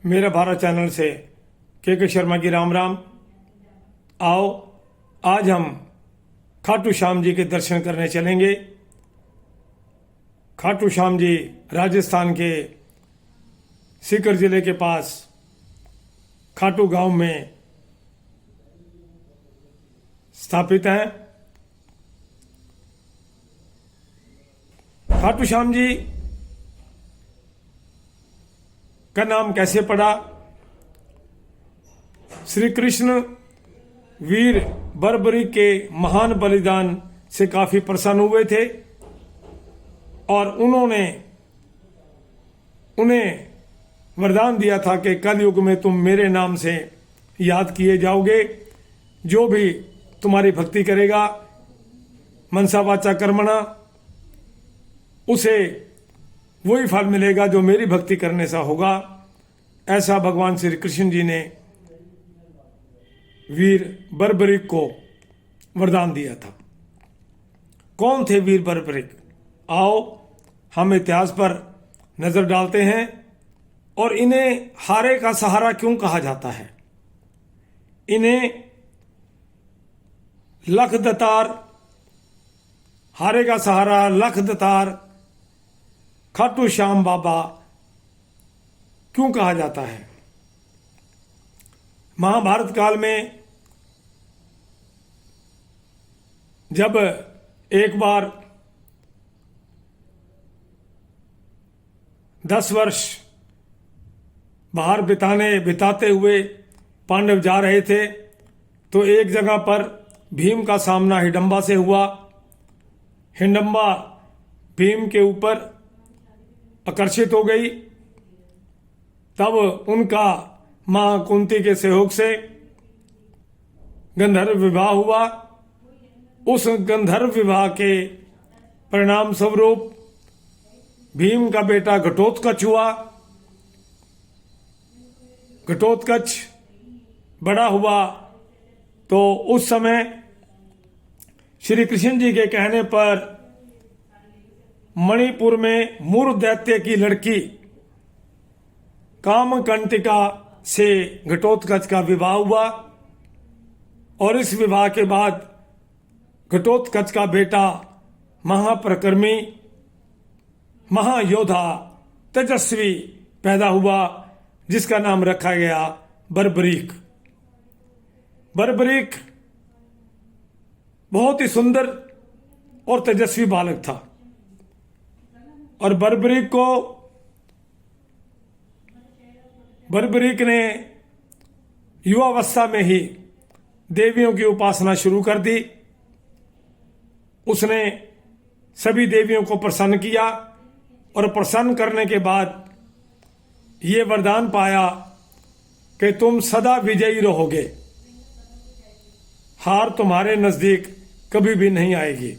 मेरा भारत चैनल से के शर्मा की राम राम। आओ आज हम खाटू श्याम जी के दर्शन करने चलेंगे। खाटू श्याम जी राजस्थान के सीकर जिले के पास खाटू गांव में स्थापित हैं। खाटू श्याम जी का नाम कैसे पड़ा? श्री कृष्ण वीर बर्बरी के महान बलिदान से काफी प्रसन्न हुए थे और उन्होंने उन्हें वरदान दिया था कि कलयुग में तुम मेरे नाम से याद किए जाओगे। जो भी तुम्हारी भक्ति करेगा मनसा वाचा कर्मणा, उसे वही फल मिलेगा जो मेरी भक्ति करने से होगा। ऐसा भगवान श्री कृष्ण जी ने वीर बर्बरिक को वरदान दिया था। कौन थे वीर बर्बरिक? आओ हम इतिहास पर नजर डालते हैं और इन्हें हारे का सहारा क्यों कहा जाता है। इन्हें लख दतार, हारे का सहारा, लख दतार, खाटू श्याम बाबा क्यों कहा जाता है? महाभारत काल में जब एक बार 10 वर्ष बाहर बिताते हुए पांडव जा रहे थे तो एक जगह पर भीम का सामना हिडंबा से हुआ। हिडंबा भीम के ऊपर आकर्षित हो गई। तब उनका मां कुंती के सहयोग से गंधर्व विवाह हुआ। उस गंधर्व विवाह के परिणाम स्वरूप भीम का बेटा घटोत्कच हुआ। घटोत्कच बड़ा हुआ तो उस समय श्री कृष्ण जी के कहने पर मणिपुर में मूर दैत्य की लड़की कामकंटिका से घटोत्कच का विवाह हुआ और इस विवाह के बाद घटोत्कच का बेटा महाप्रकर्मी, महायोद्धा, तेजस्वी पैदा हुआ जिसका नाम रखा गया बर्बरीक। बर्बरीक बहुत ही सुंदर और तेजस्वी बालक था और बर्बरीक ने युवावस्था में ही देवियों की उपासना शुरू कर दी। उसने सभी देवियों को प्रसन्न किया और प्रसन्न करने के बाद ये वरदान पाया कि तुम सदा विजयी रहोगे, हार तुम्हारे नजदीक कभी भी नहीं आएगी।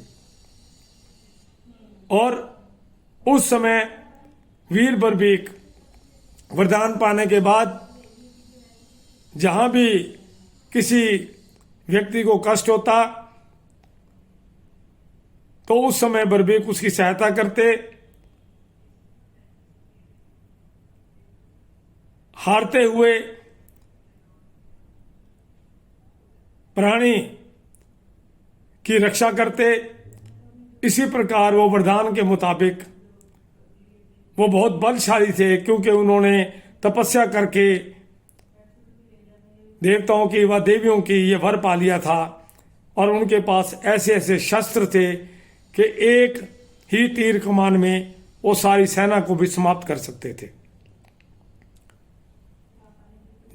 और उस समय वीर बर्बरीक वरदान पाने के बाद जहां भी किसी व्यक्ति को कष्ट होता तो उस समय बर्बरीक उसकी सहायता करते। हारते हुए प्राणी की रक्षा करते। इसी प्रकार वो वरदान के मुताबिक वो बहुत बलशाली थे क्योंकि उन्होंने तपस्या करके देवताओं की व देवियों की ये वर पा लिया था और उनके पास ऐसे ऐसे शस्त्र थे कि एक ही तीर कमान में वो सारी सेना को भी समाप्त कर सकते थे।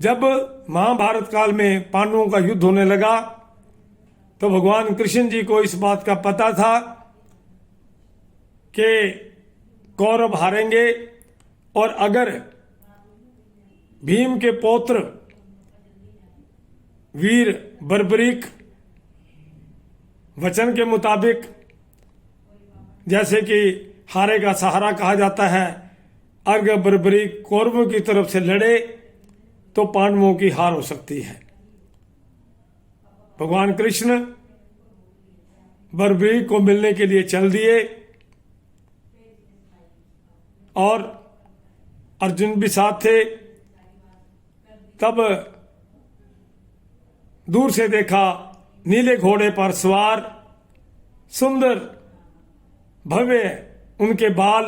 जब महाभारत काल में पांडवों का युद्ध होने लगा तो भगवान कृष्ण जी को इस बात का पता था कि कौरव हारेंगे और अगर भीम के पौत्र वीर बर्बरीक वचन के मुताबिक, जैसे कि हारे का सहारा कहा जाता है, अगर बर्बरीक कौरवों की तरफ से लड़े तो पांडवों की हार हो सकती है। भगवान कृष्ण बर्बरीक को मिलने के लिए चल दिए और अर्जुन भी साथ थे तब दूर से देखा नीले घोड़े पर सवार, सुंदर भव्य उनके बाल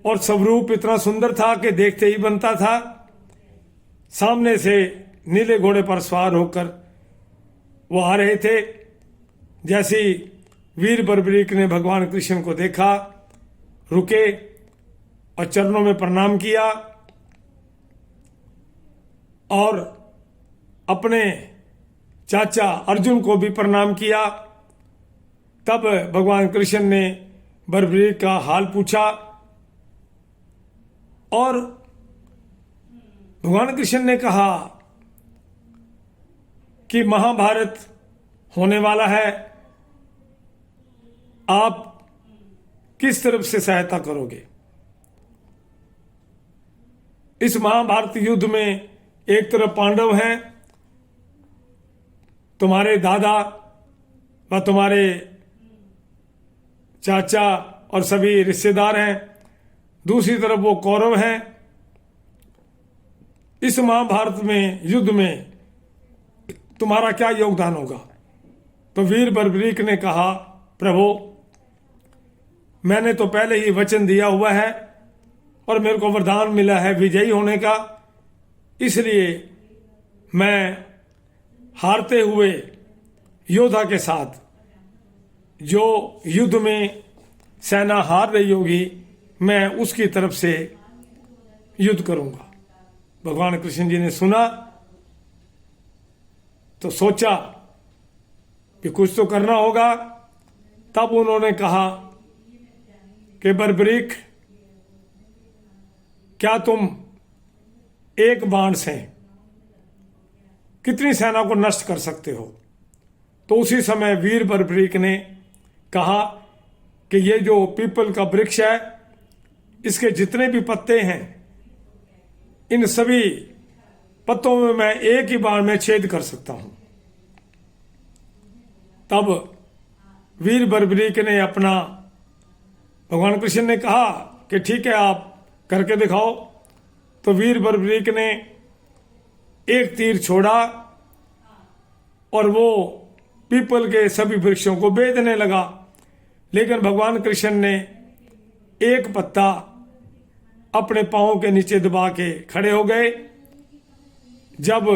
और स्वरूप इतना सुंदर था कि देखते ही बनता था। सामने से नीले घोड़े पर सवार होकर वो आ रहे थे। जैसे ही वीर बर्बरीक ने भगवान कृष्ण को देखा, रुके और चरणों में प्रणाम किया और अपने चाचा अर्जुन को भी प्रणाम किया। तब भगवान कृष्ण ने बर्बरीक का हाल पूछा और भगवान कृष्ण ने कहा कि महाभारत होने वाला है, आप किस तरफ से सहायता करोगे। इस महाभारत युद्ध में एक तरफ पांडव हैं, तुम्हारे दादा व तुम्हारे चाचा और सभी रिश्तेदार हैं, दूसरी तरफ वो कौरव हैं। इस महाभारत में युद्ध में तुम्हारा क्या योगदान होगा। तो वीर बर्बरीक ने कहा, प्रभु मैंने तो पहले ही वचन दिया हुआ है और मेरे को वरदान मिला है विजयी होने का, इसलिए मैं हारते हुए योद्धा के साथ, जो युद्ध में सेना हार रही होगी, मैं उसकी तरफ से युद्ध करूंगा। भगवान कृष्ण जी ने सुना तो सोचा कि कुछ तो करना होगा। तब उन्होंने कहा कि बर्बरीक, क्या तुम एक बाण से कितनी सेना को नष्ट कर सकते हो। तो उसी समय वीर बर्बरीक ने कहा कि ये जो पीपल का वृक्ष है, इसके जितने भी पत्ते हैं, इन सभी पत्तों में मैं एक ही बार में छेद कर सकता हूं। तब वीर बर्बरीक ने अपना, भगवान कृष्ण ने कहा कि ठीक है आप करके दिखाओ। तो वीर बर्बरीक ने एक तीर छोड़ा और वो पीपल के सभी वृक्षों को बेधने लगा। लेकिन भगवान कृष्ण ने एक पत्ता अपने पांव के नीचे दबा के खड़े हो गए। जब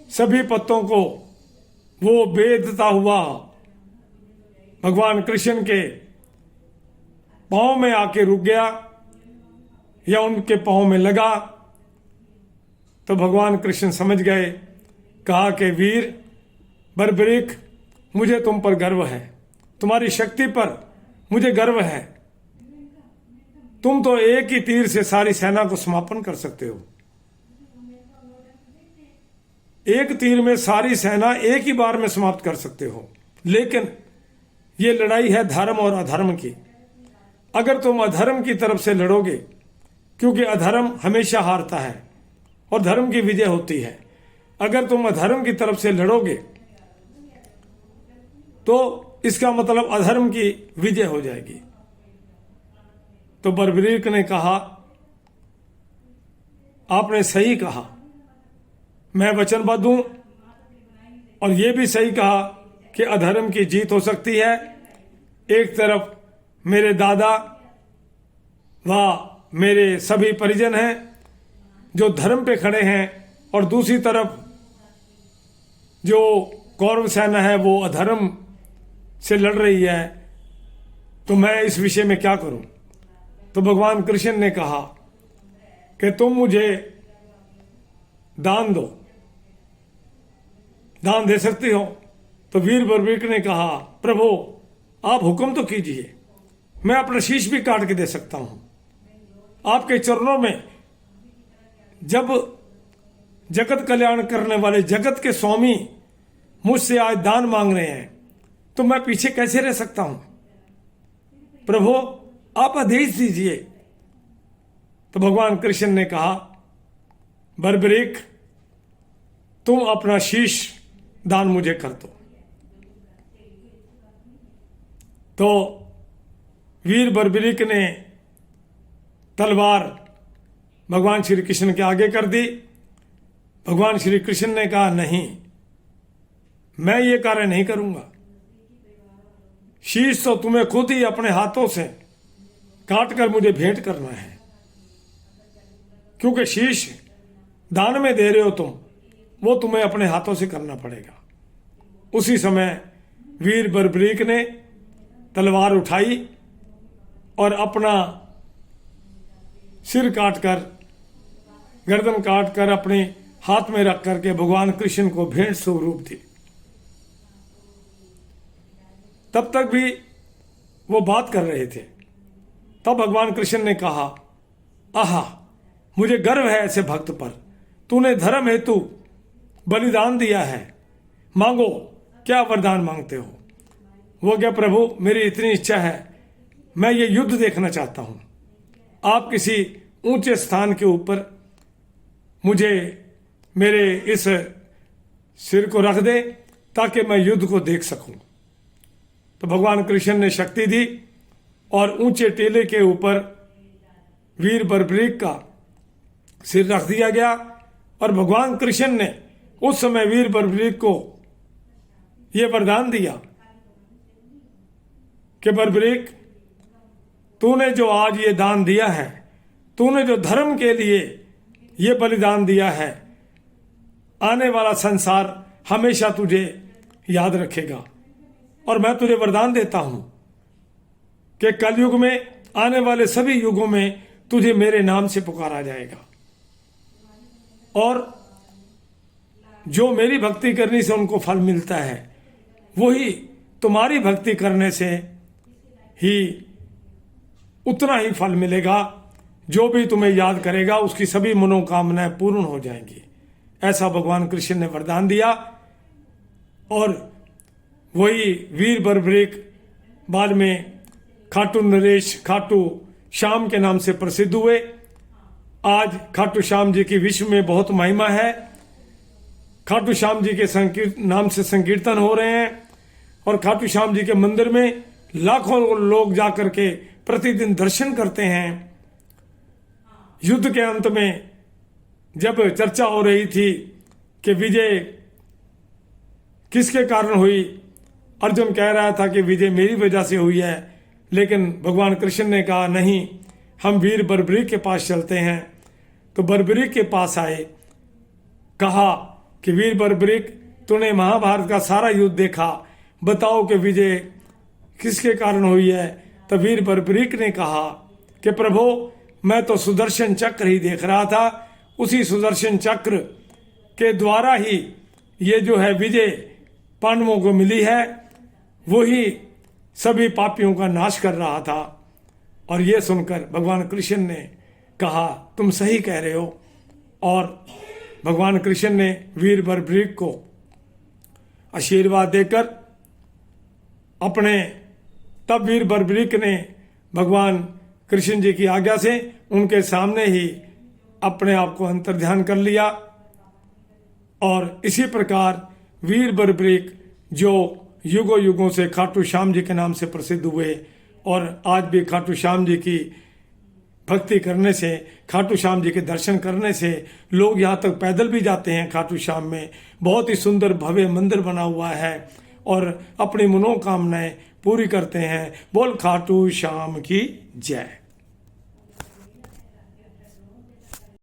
सभी पत्तों को वो बेधता हुआ भगवान कृष्ण के पांव में आके रुक गया या उनके पांव में लगा, तो भगवान कृष्ण समझ गए। कहा कि वीर बर्बरीक, मुझे तुम पर गर्व है, तुम्हारी शक्ति पर मुझे गर्व है। तुम तो एक ही तीर से सारी सेना को समापन कर सकते हो। एक तीर में सारी सेना एक ही बार में समाप्त कर सकते हो। लेकिन ये लड़ाई है धर्म और अधर्म की। अगर तुम अधर्म की तरफ से लड़ोगे, क्योंकि अधर्म हमेशा हारता है और धर्म की विजय होती है, अगर तुम अधर्म की तरफ से लड़ोगे तो इसका मतलब अधर्म की विजय हो जाएगी। तो बर्बरीक ने कहा, आपने सही कहा, मैं वचनबद्ध हूं, और यह भी सही कहा कि अधर्म की जीत हो सकती है। एक तरफ मेरे दादा व मेरे सभी परिजन हैं जो धर्म पे खड़े हैं, और दूसरी तरफ जो कौरव सेना है वो अधर्म से लड़ रही है। तो मैं इस विषय में क्या करूं। तो भगवान कृष्ण ने कहा कि तुम मुझे दान दो, दान दे सकती हो। तो वीर बर्बरीक ने कहा, प्रभु आप हुक्म तो कीजिए, मैं अपना शीश भी काट के दे सकता हूं। आपके चरणों में जब जगत कल्याण करने वाले जगत के स्वामी मुझसे आज दान मांग रहे हैं, तो मैं पीछे कैसे रह सकता हूं। प्रभु आप आदेश दीजिए। तो भगवान कृष्ण ने कहा, बर्बरीक तुम अपना शीश दान मुझे कर दो। तो वीर बर्बरीक ने तलवार भगवान श्री कृष्ण के आगे कर दी भगवान श्री कृष्ण ने कहा, नहीं, मैं ये कार्य नहीं करूंगा। शीश तो तुम्हें खुद ही अपने हाथों से काट कर मुझे भेंट करना है, क्योंकि शीश दान में दे रहे हो तुम, वो तुम्हें अपने हाथों से करना पड़ेगा। उसी समय वीर बर्बरीक ने तलवार उठाई और अपना सिर काटकर, गर्दन काटकर अपने हाथ में रख करके भगवान कृष्ण को भेंट स्वरूप दी। तब तक भी वो बात कर रहे थे। तब भगवान कृष्ण ने कहा, आहा, मुझे गर्व है ऐसे भक्त पर, तूने धर्म हेतु बलिदान दिया है, मांगो, क्या वरदान मांगते हो? वो क्या प्रभु, मेरी इतनी इच्छा है, मैं ये युद्ध देखना चाहता हूं। आप किसी ऊंचे स्थान के ऊपर मुझे मेरे इस सिर को रख दे ताकि मैं युद्ध को देख सकूं। तो भगवान कृष्ण ने शक्ति दी और ऊंचे टीले के ऊपर वीर बर्बरीक का सिर रख दिया गया। और भगवान कृष्ण ने उस समय वीर बर्बरीक को यह वरदान दिया कि बर्बरीक, तूने जो आज ये दान दिया है, तूने जो धर्म के लिए ये बलिदान दिया है, आने वाला संसार हमेशा तुझे याद रखेगा। और मैं तुझे वरदान देता हूं कि कलयुग में, आने वाले सभी युगों में तुझे मेरे नाम से पुकारा जाएगा। और जो मेरी भक्ति करने से उनको फल मिलता है, वही तुम्हारी भक्ति करने से ही उतना ही फल मिलेगा। जो भी तुम्हें याद करेगा उसकी सभी मनोकामनाएं पूर्ण हो जाएंगी। ऐसा भगवान कृष्ण ने वरदान दिया। और वही वीर बर्बरीक बाद में खाटू नरेश, खाटू श्याम के नाम से प्रसिद्ध हुए। आज खाटू श्याम जी की विश्व में बहुत महिमा है। खाटू श्याम जी के नाम से संकीर्तन हो रहे हैं और खाटू श्याम जी के मंदिर में लाखों लोग जाकर के प्रतिदिन दर्शन करते हैं। युद्ध के अंत में जब चर्चा हो रही थी कि विजय किसके कारण हुई, अर्जुन कह रहा था कि विजय मेरी वजह से हुई है, लेकिन भगवान कृष्ण ने कहा, नहीं, हम वीर बर्बरीक के पास चलते हैं। तो बर्बरीक के पास आए, कहा कि वीर बर्बरीक, तूने महाभारत का सारा युद्ध देखा, बताओ कि विजय किसके कारण हुई है? तो वीर बर्बरीक ने कहा कि प्रभु, मैं तो सुदर्शन चक्र ही देख रहा था, उसी सुदर्शन चक्र के द्वारा ही ये जो है विजय पांडवों को मिली है, वही सभी पापियों का नाश कर रहा था। और ये सुनकर भगवान कृष्ण ने कहा, तुम सही कह रहे हो। और भगवान कृष्ण ने वीर बर्बरीक को आशीर्वाद देकर तब वीर बर्बरीक ने भगवान कृष्ण जी की आज्ञा से उनके सामने ही अपने आप को अंतर्ध्यान कर लिया। और इसी प्रकार वीर बर्बरीक जो युगों युगों से खाटू श्याम जी के नाम से प्रसिद्ध हुए, और आज भी खाटू श्याम जी की भक्ति करने से, खाटू श्याम जी के दर्शन करने से लोग यहाँ तक पैदल भी जाते हैं। खाटू श्याम में बहुत ही सुंदर भव्य मंदिर बना हुआ है और अपनी मनोकामनाएं पूरी करते हैं। बोल खाटू श्याम की जय।